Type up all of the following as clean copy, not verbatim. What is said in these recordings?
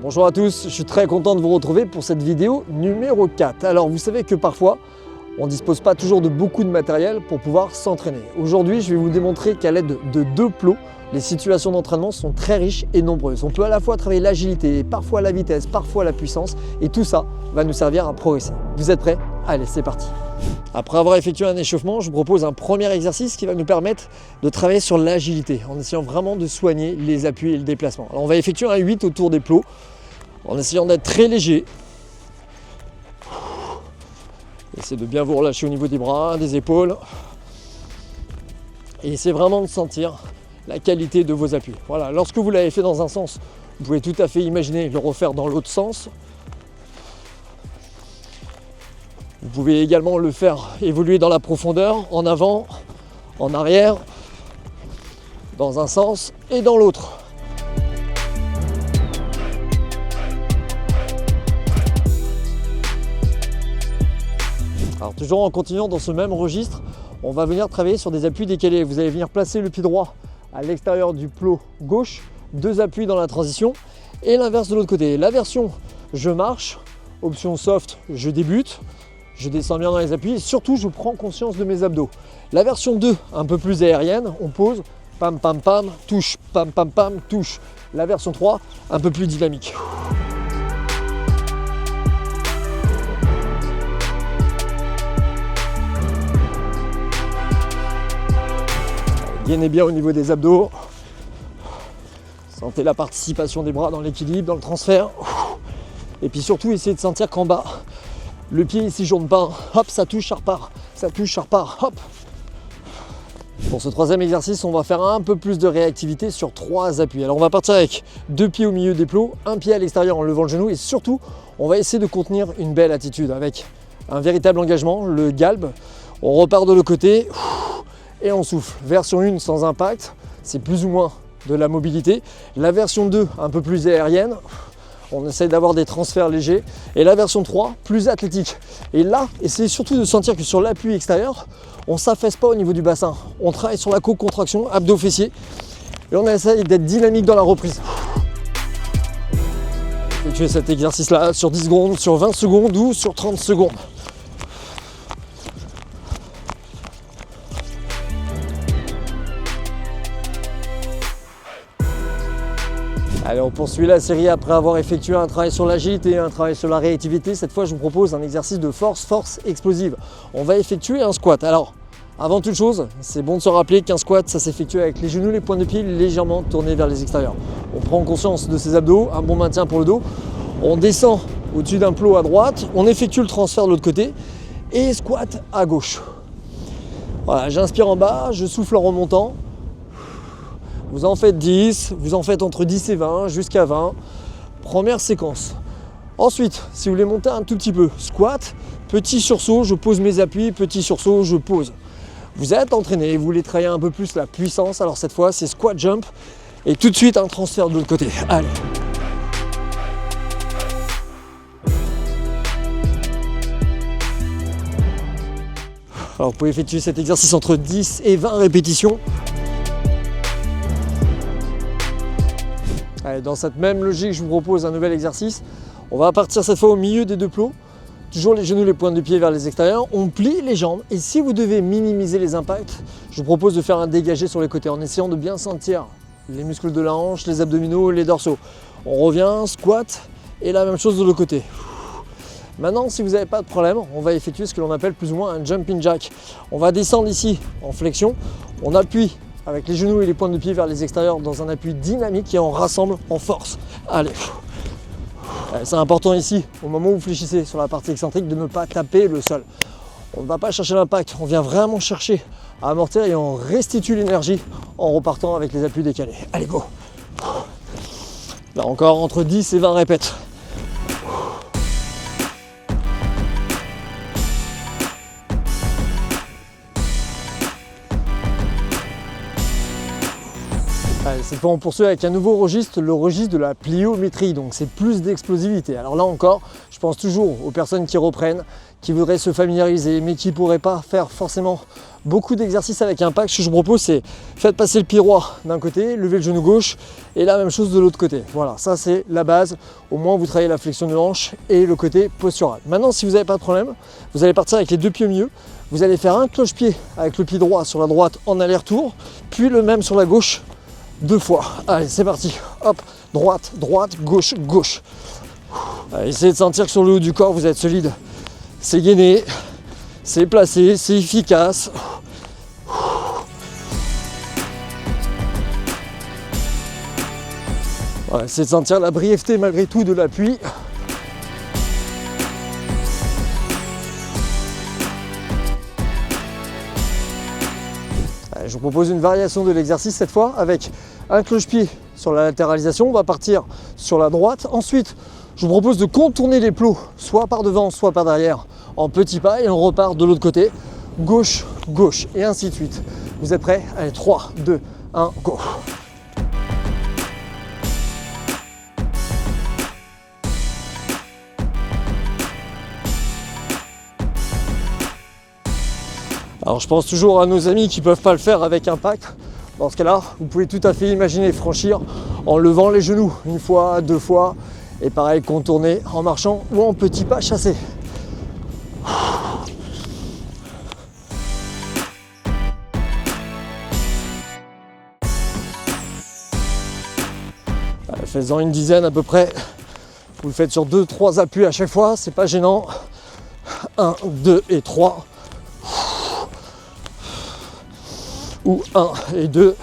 Bonjour à tous, je suis très content de vous retrouver pour cette vidéo numéro 4. Alors vous savez que parfois, on ne dispose pas toujours de beaucoup de matériel pour pouvoir s'entraîner. Aujourd'hui, je vais vous démontrer qu'à l'aide de 2 plots, les situations d'entraînement sont très riches et nombreuses. On peut à la fois travailler l'agilité, parfois la vitesse, parfois la puissance, et tout ça va nous servir à progresser. Vous êtes prêts? Allez, c'est parti! Après avoir effectué un échauffement, je vous propose un premier exercice qui va nous permettre de travailler sur l'agilité, en essayant vraiment de soigner les appuis et le déplacement. Alors on va effectuer un 8 autour des plots, en essayant d'être très léger. Essayez de bien vous relâcher au niveau des bras, des épaules. Et essayez vraiment de sentir la qualité de vos appuis. Voilà, lorsque vous l'avez fait dans un sens, vous pouvez tout à fait imaginer le refaire dans l'autre sens. Vous pouvez également le faire évoluer dans la profondeur, en avant, en arrière, dans un sens et dans l'autre. Alors toujours en continuant dans ce même registre, on va venir travailler sur des appuis décalés. Vous allez venir placer le pied droit à l'extérieur du plot gauche, 2 appuis dans la transition et l'inverse de l'autre côté. La version je marche, option soft, je débute, je descends bien dans les appuis et surtout je prends conscience de mes abdos. La version 2, un peu plus aérienne, on pose, pam pam pam, touche, pam pam pam, touche. La version 3, un peu plus dynamique. Gainez bien au niveau des abdos. Sentez la participation des bras dans l'équilibre, dans le transfert. Et puis surtout, essayez de sentir qu'en bas, le pied ici journe pas. Hop, ça touche, ça repart. Ça touche, ça repart. Hop. Pour ce troisième exercice, on va faire un peu plus de réactivité sur 3 appuis. Alors on va partir avec 2 pieds au milieu des plots, un pied à l'extérieur en levant le genou et surtout, on va essayer de contenir une belle attitude avec un véritable engagement, le galbe. On repart de l'autre côté. Et on souffle. Version 1 sans impact, c'est plus ou moins de la mobilité. La version 2 un peu plus aérienne, on essaye d'avoir des transferts légers. Et la version 3 plus athlétique. Et là, essayez surtout de sentir que sur l'appui extérieur, on ne s'affaisse pas au niveau du bassin. On travaille sur la co-contraction, abdos fessiers. Et on essaye d'être dynamique dans la reprise. Effectuez cet exercice-là sur 10 secondes, sur 20 secondes ou sur 30 secondes. Allez, on poursuit la série après avoir effectué un travail sur l'agilité, un travail sur la réactivité. Cette fois, je vous propose un exercice de force explosive. On va effectuer un squat. Alors, avant toute chose, c'est bon de se rappeler qu'un squat, ça s'effectue avec les genoux, les pointes de pied légèrement tournés vers les extérieurs. On prend conscience de ses abdos, un bon maintien pour le dos. On descend au-dessus d'un plot à droite, on effectue le transfert de l'autre côté et squat à gauche. Voilà, j'inspire en bas, je souffle en remontant. Vous en faites 10, vous en faites entre 10 et 20, jusqu'à 20. Première séquence. Ensuite, si vous voulez monter un tout petit peu, squat, petit sursaut, je pose mes appuis, petit sursaut, je pose. Vous êtes entraîné, vous voulez travailler un peu plus la puissance, alors cette fois c'est squat jump et tout de suite un transfert de l'autre côté. Allez. Alors vous pouvez effectuer cet exercice entre 10 et 20 répétitions. Allez, dans cette même logique, je vous propose un nouvel exercice. On va partir cette fois au milieu des 2 plots. Toujours les genoux, les pointes de pied vers les extérieurs. On plie les jambes. Et si vous devez minimiser les impacts, je vous propose de faire un dégagé sur les côtés en essayant de bien sentir les muscles de la hanche, les abdominaux, les dorsaux. On revient, squat et la même chose de l'autre côté. Maintenant, si vous n'avez pas de problème, on va effectuer ce que l'on appelle plus ou moins un jumping jack. On va descendre ici en flexion. On appuie avec les genoux et les pointes de pied vers les extérieurs dans un appui dynamique et on rassemble en force. Allez. C'est important ici, au moment où vous fléchissez sur la partie excentrique, de ne pas taper le sol. On ne va pas chercher l'impact, on vient vraiment chercher à amortir et on restitue l'énergie en repartant avec les appuis décalés. Allez, go! Là encore, entre 10 et 20 répètes. Allez, cette fois on poursuit avec un nouveau registre, le registre de la pliométrie, donc c'est plus d'explosivité. Alors là encore, je pense toujours aux personnes qui reprennent, qui voudraient se familiariser, mais qui ne pourraient pas faire forcément beaucoup d'exercices avec impact. Ce que je vous propose, c'est faites passer le pied droit d'un côté, levez le genou gauche, et la même chose de l'autre côté. Voilà, ça c'est la base. Au moins vous travaillez la flexion de hanche et le côté postural. Maintenant, si vous n'avez pas de problème, vous allez partir avec les deux pieds au milieu. Vous allez faire un cloche-pied avec le pied droit sur la droite en aller-retour, puis le même sur la gauche 2 fois. Allez, c'est parti. Hop, droite, droite, gauche, gauche. Allez, essayez de sentir que sur le haut du corps, vous êtes solide. C'est gainé, c'est placé, c'est efficace. Voilà, essayez de sentir la brièveté malgré tout de l'appui. Je vous propose une variation de l'exercice cette fois avec un cloche-pied sur la latéralisation. On va partir sur la droite. Ensuite, je vous propose de contourner les plots, soit par devant, soit par derrière, en petits pas. Et on repart de l'autre côté, gauche, gauche, et ainsi de suite. Vous êtes prêts? Allez, 3, 2, 1, go! Alors je pense toujours à nos amis qui ne peuvent pas le faire avec impact. Dans ce cas-là, vous pouvez tout à fait imaginer franchir en levant les genoux une fois, 2 fois, et pareil contourner en marchant ou en petits pas chassés. Faites-en une dizaine à peu près. Vous le faites sur 2-3 appuis à chaque fois, c'est pas gênant. 1, 2 et 3. Ou 1 et 2.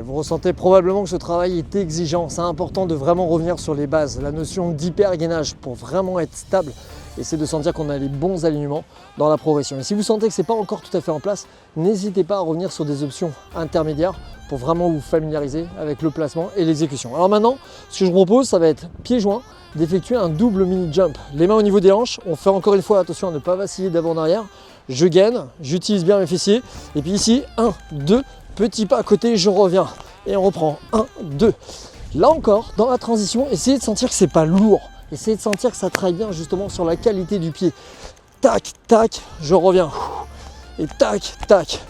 Vous ressentez probablement que ce travail est exigeant. C'est important de vraiment revenir sur les bases. La notion d'hypergainage pour vraiment être stable, et c'est de sentir qu'on a les bons alignements dans la progression. Et si vous sentez que ce n'est pas encore tout à fait en place, n'hésitez pas à revenir sur des options intermédiaires pour vraiment vous familiariser avec le placement et l'exécution. Alors maintenant, ce que je vous propose, ça va être pieds joints, d'effectuer un double mini jump. Les mains au niveau des hanches, on fait encore une fois attention à ne pas vaciller d'avant en arrière. Je gaine, j'utilise bien mes fessiers. Et puis ici, 1, 2, petit pas à côté, je reviens. Et on reprend, 1, 2. Là encore, dans la transition, essayez de sentir que c'est pas lourd. Essayez de sentir que ça travaille bien justement sur la qualité du pied. Tac, tac, je reviens. Et tac, tac.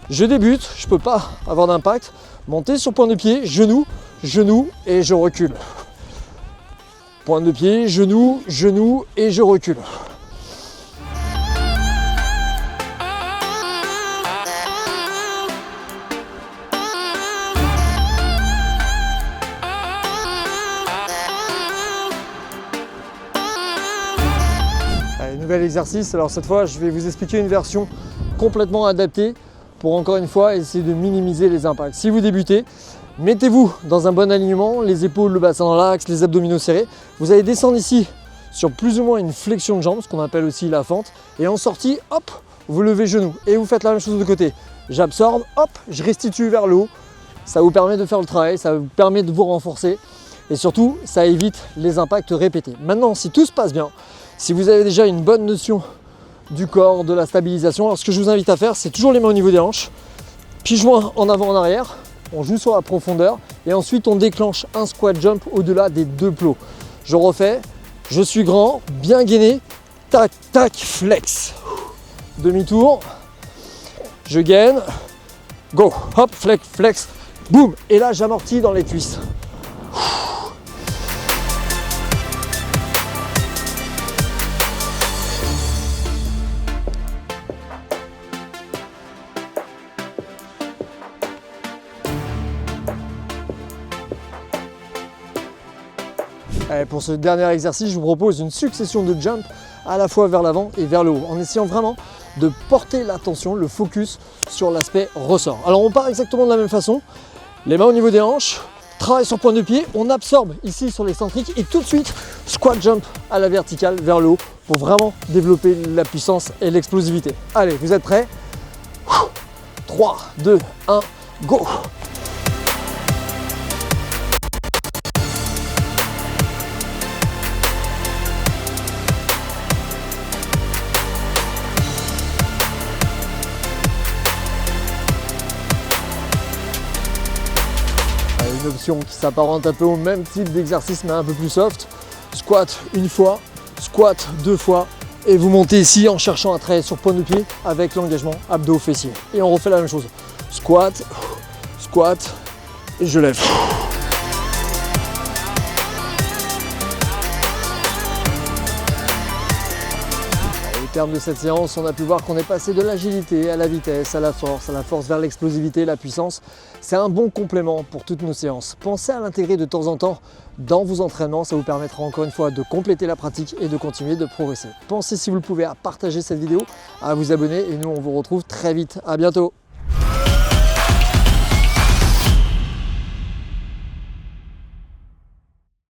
Je débute, je ne peux pas avoir d'impact. Montez sur point de pied, genou, genou et je recule. Point de pied, genou, genou et je recule. Allez, nouvel exercice. Alors cette fois, je vais vous expliquer une version complètement adaptée pour encore une fois essayer de minimiser les impacts. Si vous débutez, mettez-vous dans un bon alignement, les épaules, le bassin dans l'axe, les abdominaux serrés. Vous allez descendre ici sur plus ou moins une flexion de jambe, ce qu'on appelle aussi la fente. Et en sortie, hop, vous levez genou et vous faites la même chose de côté. J'absorbe, hop, je restitue vers le haut. Ça vous permet de faire le travail, ça vous permet de vous renforcer et surtout, ça évite les impacts répétés. Maintenant, si tout se passe bien, si vous avez déjà une bonne notion du corps, de la stabilisation, alors ce que je vous invite à faire, c'est toujours les mains au niveau des hanches, pieds joints en avant, en arrière. On joue sur la profondeur et ensuite on déclenche un squat jump au-delà des 2 plots. Je refais, je suis grand, bien gainé, tac, tac, flex. Demi-tour, je gaine, go, hop, flex, flex, boum. Et là j'amortis dans les cuisses. Allez, pour ce dernier exercice, je vous propose une succession de jumps à la fois vers l'avant et vers le haut, en essayant vraiment de porter l'attention, le focus sur l'aspect ressort. Alors on part exactement de la même façon, les mains au niveau des hanches, travail sur point de pied, on absorbe ici sur l'excentrique et tout de suite squat jump à la verticale vers le haut pour vraiment développer la puissance et l'explosivité. Allez, vous êtes prêts? 3, 2, 1, go! Une option qui s'apparente un peu au même type d'exercice mais un peu plus soft. Squat une fois, squat 2 fois et vous montez ici en cherchant à travailler sur point de pied avec l'engagement abdos fessiers. Et on refait la même chose. Squat, squat et je lève. Au terme de cette séance, on a pu voir qu'on est passé de l'agilité à la vitesse, à la force vers l'explosivité, la puissance. C'est un bon complément pour toutes nos séances. Pensez à l'intégrer de temps en temps dans vos entraînements, ça vous permettra encore une fois de compléter la pratique et de continuer de progresser. Pensez, si vous le pouvez, à partager cette vidéo, à vous abonner et nous on vous retrouve très vite. À bientôt.